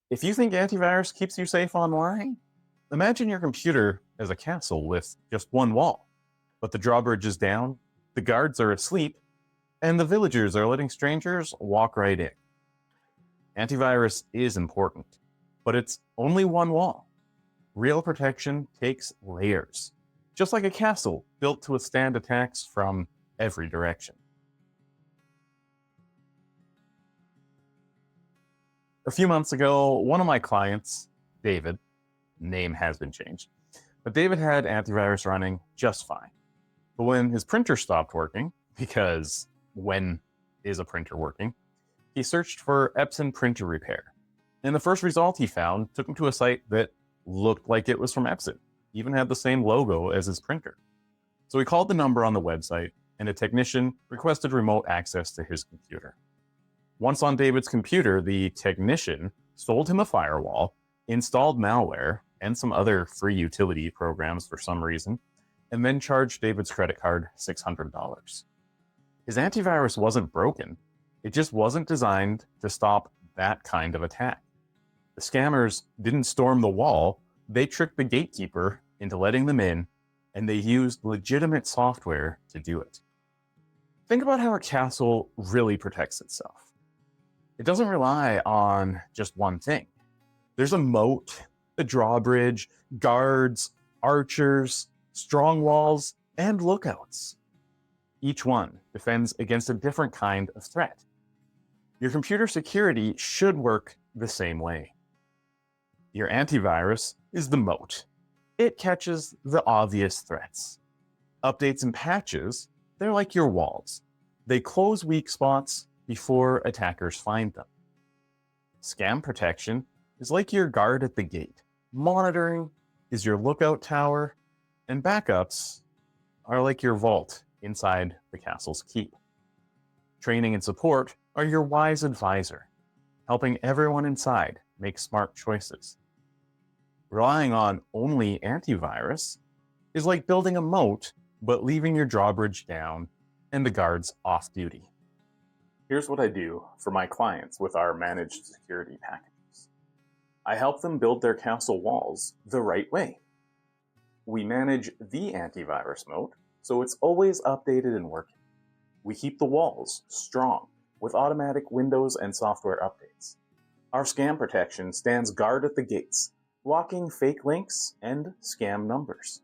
If you think antivirus keeps you safe online, imagine your computer as a castle with just one wall. But the drawbridge is down, the guards are asleep, and the villagers are letting strangers walk right in. Antivirus is important, but it's only one wall. Real protection takes layers, just like a castle built to withstand attacks from every direction. A few months ago, one of my clients, David, name has been changed, but David had antivirus running just fine. But when his printer stopped working, because when is a printer working, he searched for Epson printer repair. And the first result he found took him to a site that looked like it was from Epson, even had the same logo as his printer. So he called the number on the website, and a technician requested remote access to his computer. Once on David's computer, the technician sold him a firewall, installed malware and some other free utility programs for some reason, and then charged David's credit card $600. His antivirus wasn't broken, it just wasn't designed to stop that kind of attack. The scammers didn't storm the wall, they tricked the gatekeeper into letting them in, and they used legitimate software to do it. Think about how a castle really protects itself. It doesn't rely on just one thing. There's a moat, a drawbridge, guards, archers, strong walls, and lookouts. Each one defends against a different kind of threat. Your computer security should work the same way. Your antivirus is the moat. It catches the obvious threats. Updates and patches, they're like your walls. They close weak spots before attackers find them. Scam protection is like your guard at the gate. Monitoring is your lookout tower, and backups are like your vault inside the castle's keep. Training and support are your wise advisor, helping everyone inside make smart choices. Relying on only antivirus is like building a moat, but leaving your drawbridge down and the guards off duty. Here's what I do for my clients with our managed security packages. I help them build their castle walls the right way. We manage the antivirus moat, so it's always updated and working. We keep the walls strong with automatic Windows and software updates. Our scam protection stands guard at the gates, blocking fake links and scam numbers.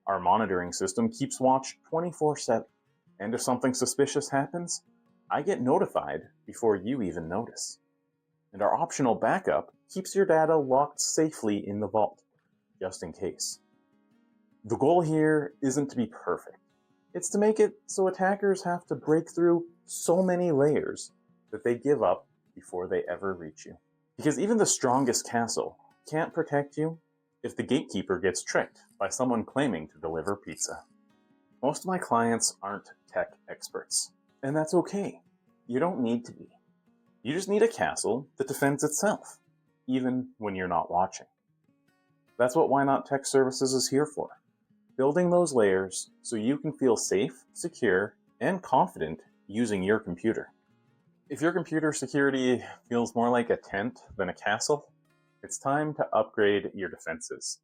Our monitoring system keeps watch 24/7, and if something suspicious happens, I get notified before you even notice. And our optional backup keeps your data locked safely in the vault, just in case. The goal here isn't to be perfect. It's to make it so attackers have to break through so many layers that they give up before they ever reach you. Because even the strongest castle can't protect you if the gatekeeper gets tricked by someone claiming to deliver pizza. Most of my clients aren't tech experts, and that's okay. You don't need to be. You just need a castle that defends itself, even when you're not watching. That's what Why Not Tech Services is here for. Building those layers so you can feel safe, secure, and confident using your computer. If your computer security feels more like a tent than a castle, it's time to upgrade your defenses.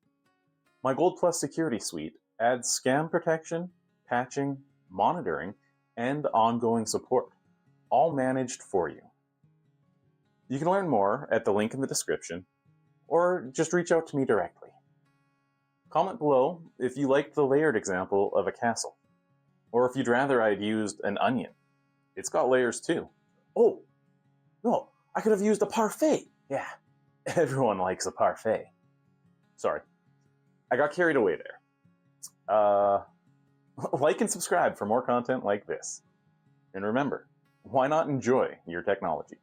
My Gold Plus Security Suite adds scam protection, patching, monitoring, and ongoing support, all managed for you. You can learn more at the link in the description, or just reach out to me directly. Comment below if you liked the layered example of a castle, or if you'd rather I'd used an onion. It's got layers too. Oh, no, I could have used a parfait. Yeah, everyone likes a parfait. Sorry, I got carried away there. Like and subscribe for more content like this. And remember, why not enjoy your technology?